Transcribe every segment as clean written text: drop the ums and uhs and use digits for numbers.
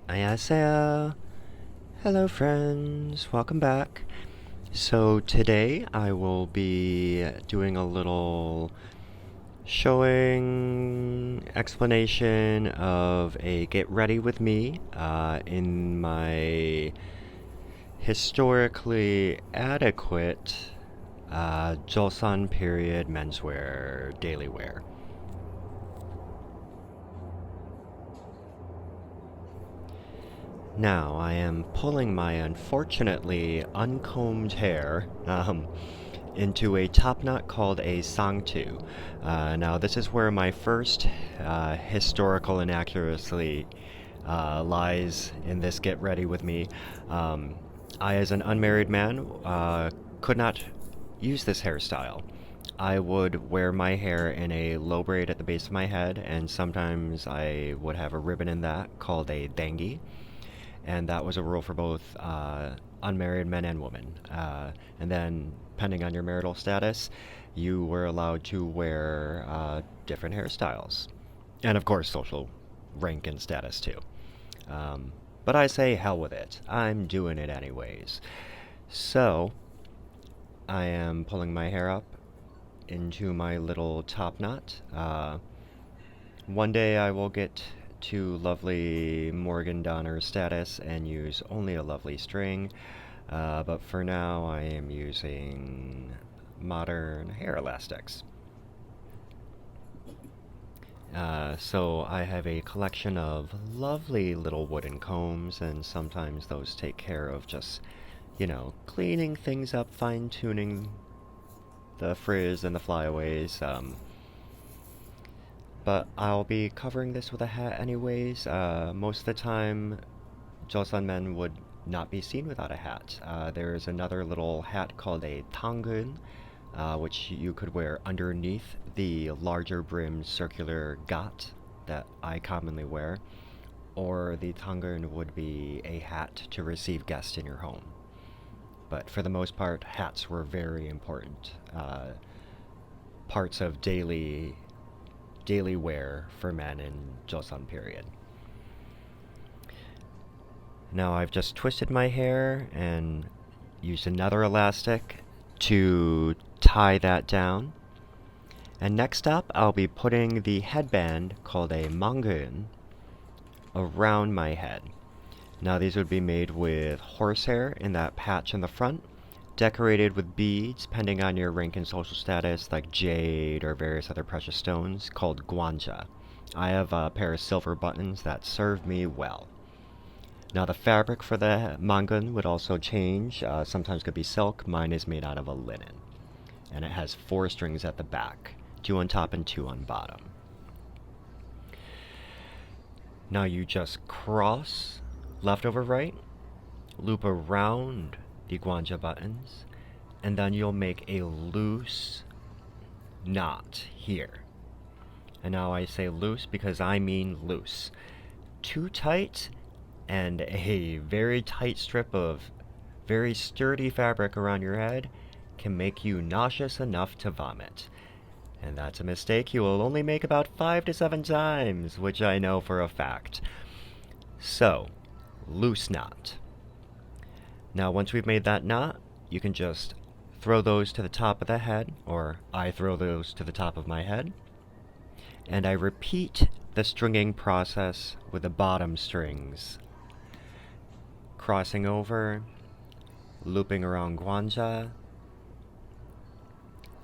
안녕하세요. Hello friends, welcome back. So today I will be doing a little showing explanation of a get ready with me in my historically adequate Joseon period menswear daily wear. Now, I am pulling my unfortunately uncombed hair into a top knot called a sangtu. Now, this is where my first historical inaccuracy lies in this get ready with me. I, as an unmarried man, could not use this hairstyle. I would wear my hair in a low braid at the base of my head, and sometimes I would have a ribbon in that called a dangi, and that was a rule for both unmarried men and women. And then, depending on your marital status, you were allowed to wear different hairstyles, and of course, social rank and status too. But I say hell with it. I'm doing it anyways. So, I am pulling my hair up into my little top knot. One day I will get to lovely Morgan Donner status and use only a lovely string, but for now I am using modern hair elastics. So I have a collection of lovely little wooden combs, and sometimes those take care of just, cleaning things up, fine-tuning the frizz and the flyaways. But I'll be covering this with a hat anyways. Most of the time, Joseon men would not be seen without a hat. There's another little hat called a tangun, which you could wear underneath the larger brimmed circular gat that I commonly wear, or the tangun would be a hat to receive guests in your home. But for the most part, hats were very important parts of daily wear for men in Joseon period. Now I've just twisted my hair and used another elastic to tie that down. And next up, I'll be putting the headband called a mangun around my head. Now these would be made with horsehair in that patch in the front, decorated with beads, depending on your rank and social status, like jade or various other precious stones, called gwanja. I have a pair of silver buttons that serve me well. Now the fabric for the mangun would also change. Sometimes could be silk. Mine is made out of a linen. And it has 4 strings at the back, 2 on top and 2 on bottom. Now you just cross left over right, loop around the guanja buttons, and then you'll make a loose knot here. And now I say loose because I mean loose. Too tight and a very tight strip of very sturdy fabric around your head can make you nauseous enough to vomit. And that's a mistake you will only make about 5 to 7 times, which I know for a fact. So, loose knot. Now once we've made that knot, you can just throw those to the top of the head, or I throw those to the top of my head, and I repeat the stringing process with the bottom strings. Crossing over, looping around guanja,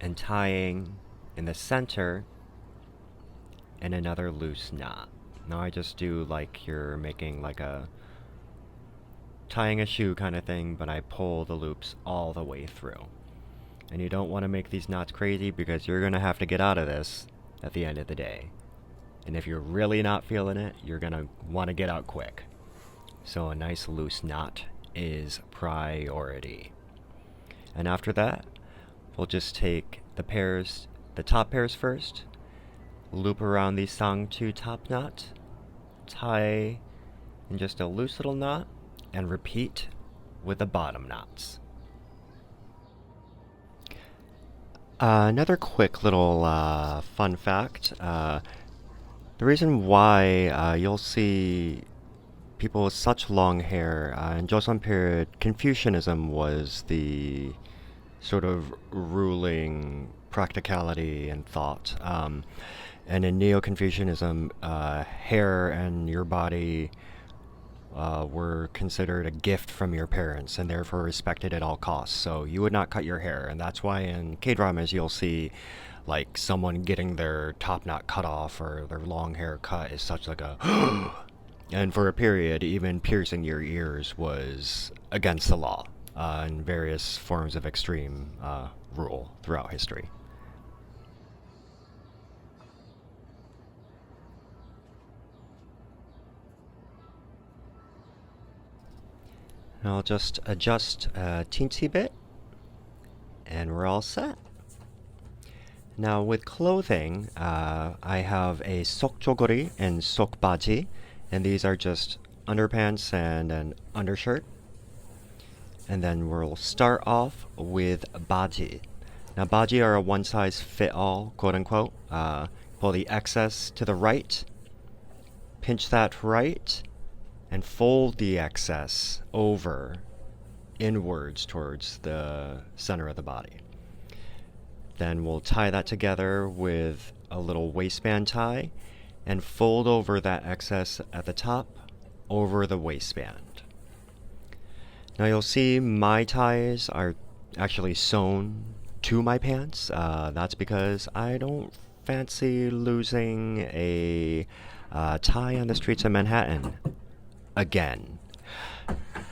and tying in the center and another loose knot. Now I just do like you're making like a tying a shoe kind of thing, but I pull the loops all the way through. And you don't want to make these knots crazy because you're going to have to get out of this at the end of the day. And if you're really not feeling it, you're going to want to get out quick. So a nice loose knot is priority. And after that, we'll just take the top pairs first, loop around the sangtu top knot, tie in just a loose little knot, and repeat with the bottom knots. Another quick little fun fact. The reason why you'll see people with such long hair. In Joseon period, Confucianism was the sort of ruling practicality and thought. And in Neo-Confucianism, hair and your body were considered a gift from your parents and therefore respected at all costs. So you would not cut your hair, and that's why in K-dramas you'll see like someone getting their top knot cut off or their long hair cut is such like a and for a period even piercing your ears was against the law in various forms of extreme rule throughout history. I'll just adjust a teensy bit and we're all set. Now with clothing, I have a sok jogori and sok baji, and these are just underpants and an undershirt. And then we'll start off with baji. Now baji are a one-size-fit-all, quote-unquote. Pull the excess to the right, pinch that right, and fold the excess over inwards towards the center of the body. Then we'll tie that together with a little waistband tie and fold over that excess at the top over the waistband. Now you'll see my ties are actually sewn to my pants. That's because I don't fancy losing a tie on the streets of Manhattan again.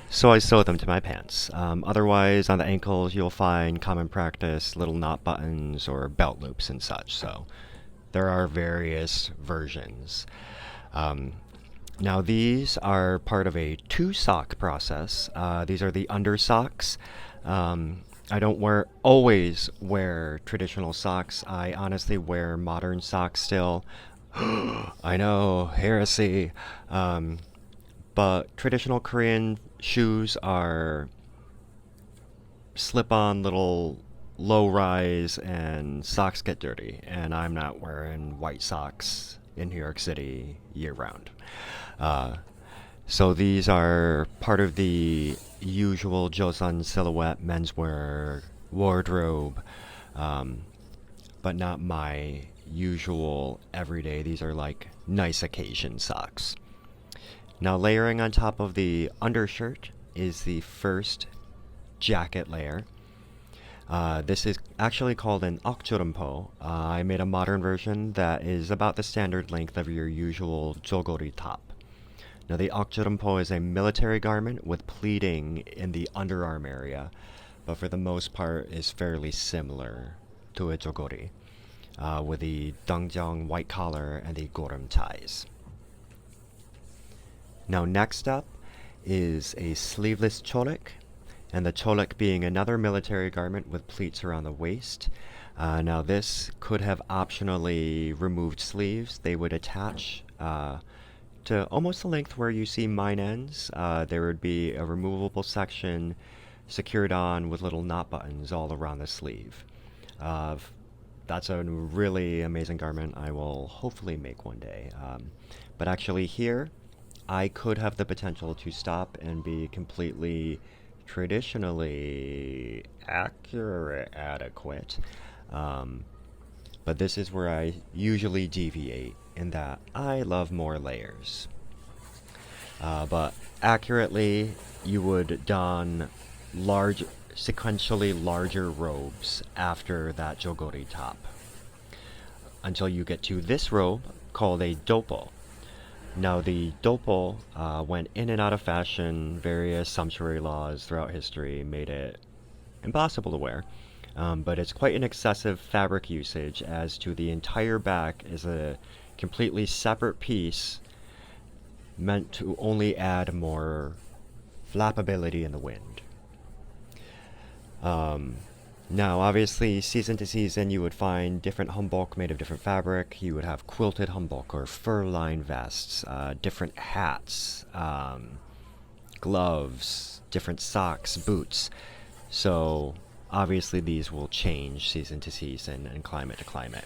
So I sew them to my pants. Otherwise, on the ankles, you'll find common practice little knot buttons or belt loops and such. So there are various versions. Now these are part of a two-sock process. These are the under socks. I don't always wear traditional socks. I honestly wear modern socks still. I know, heresy. But traditional Korean shoes are slip-on little low-rise and socks get dirty. And I'm not wearing white socks in New York City year-round. So these are part of the usual Joseon silhouette menswear wardrobe, but not my usual everyday. These are like nice occasion socks. Now layering on top of the undershirt is the first jacket layer. This is actually called an okjurumpo. I made a modern version that is about the standard length of your usual jogori top. Now the okjurumpo is a military garment with pleating in the underarm area, but for the most part is fairly similar to a jogori, with the dongjang white collar and the gorum ties. Now next up is a sleeveless cholik, and the cholik being another military garment with pleats around the waist. Now this could have optionally removed sleeves. They would attach to almost the length where you see mine ends. There would be a removable section secured on with little knot buttons all around the sleeve. That's a really amazing garment. I will hopefully make one day. But actually here, I could have the potential to stop and be completely traditionally adequate. But this is where I usually deviate, in that I love more layers. But accurately, you would don sequentially larger robes after that jogori top, until you get to this robe called a dopo. Now the dopo went in and out of fashion. Various sumptuary laws throughout history made it impossible to wear. But it's quite an excessive fabric usage, as to the entire back is a completely separate piece meant to only add more flappability in the wind. Now, obviously, season to season, you would find different hanbok made of different fabric. You would have quilted hanbok or fur-lined vests, different hats, gloves, different socks, boots. So, obviously, these will change season to season and climate to climate.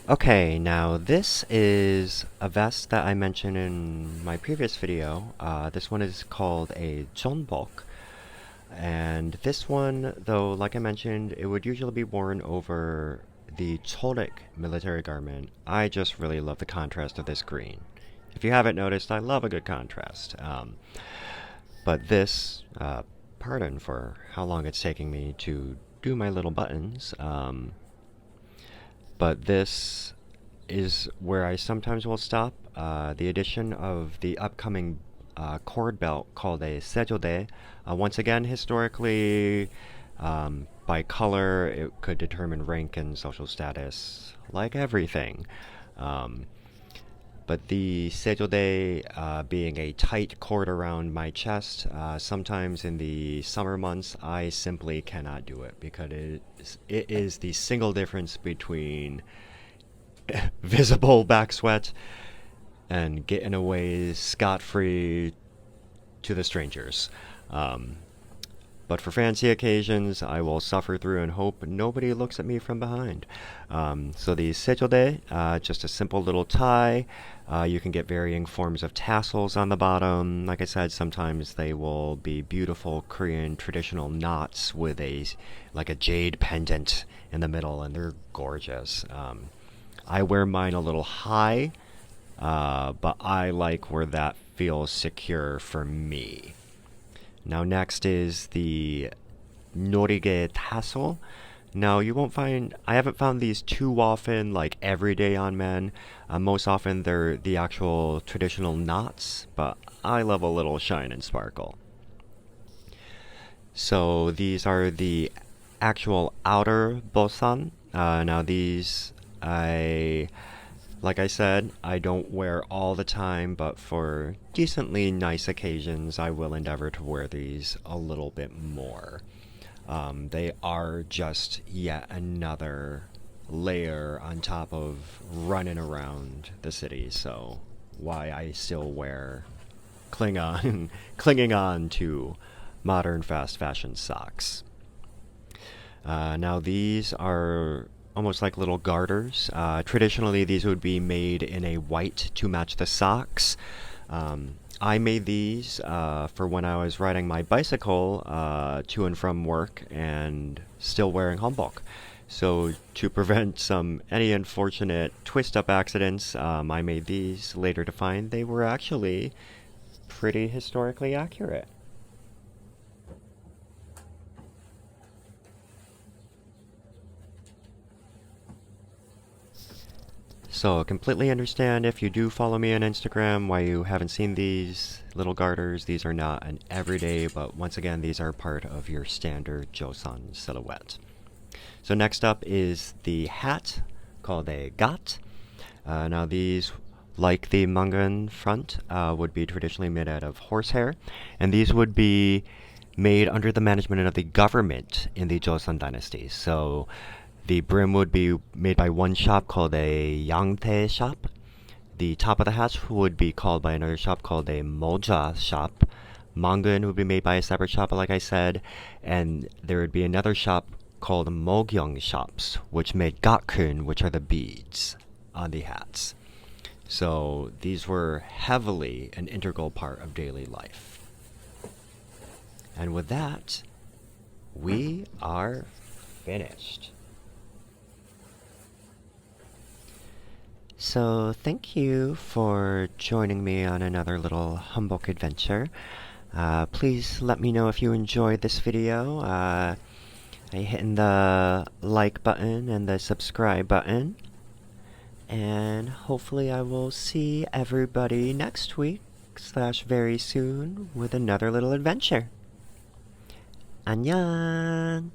Okay, now this is a vest that I mentioned in my previous video. This one is called a jeonbok. And this one, though, like I mentioned, it would usually be worn over the Cholik military garment. I just really love the contrast of this green. If you haven't noticed, I love a good contrast. But this, pardon for how long it's taking me to do my little buttons, but this is where I sometimes will stop. The addition of the upcoming cord belt called a sejode. Once again, historically, by color, it could determine rank and social status, like everything. Um, but the sejode being a tight cord around my chest, sometimes in the summer months, I simply cannot do it because it is the single difference between visible back sweat and getting away scot-free to the strangers. But for fancy occasions, I will suffer through and hope nobody looks at me from behind. So the sejode, just a simple little tie. You can get varying forms of tassels on the bottom. Like I said, sometimes they will be beautiful Korean traditional knots with like a jade pendant in the middle, and they're gorgeous. I wear mine a little high, but I like where that feels secure for me. Now next is the norige tassel. Now I haven't found these too often, like every day on men. Most often they're the actual traditional knots, but I love a little shine and sparkle. So these are the actual outer bosan. Now these, like I said, I don't wear all the time, but for decently nice occasions, I will endeavor to wear these a little bit more. They are just yet another layer on top of running around the city, so why I still clinging on to modern fast fashion socks. Now these are almost like little garters. Traditionally, these would be made in a white to match the socks. I made these for when I was riding my bicycle to and from work and still wearing hanbok. So to prevent any unfortunate twist-up accidents, I made these later to find they were actually pretty historically accurate. So I completely understand if you do follow me on Instagram why you haven't seen these little garters. These are not an everyday, but once again, these are part of your standard Joseon silhouette. So next up is the hat called a gat. Now these, like the mangan front, would be traditionally made out of horsehair, and these would be made under the management of the government in the Joseon Dynasty. So the brim would be made by one shop called a Yangtae shop. The top of the hat would be called by another shop called a Moja shop. Mangun would be made by a separate shop, like I said, and there would be another shop called Mogyeong shops, which made gakkun, which are the beads on the hats. So these were heavily an integral part of daily life. And with that, we are finished. So thank you for joining me on another little hanbok adventure. Please let me know if you enjoyed this video by hitting the like button and the subscribe button. And hopefully I will see everybody next week / very soon with another little adventure. 안녕!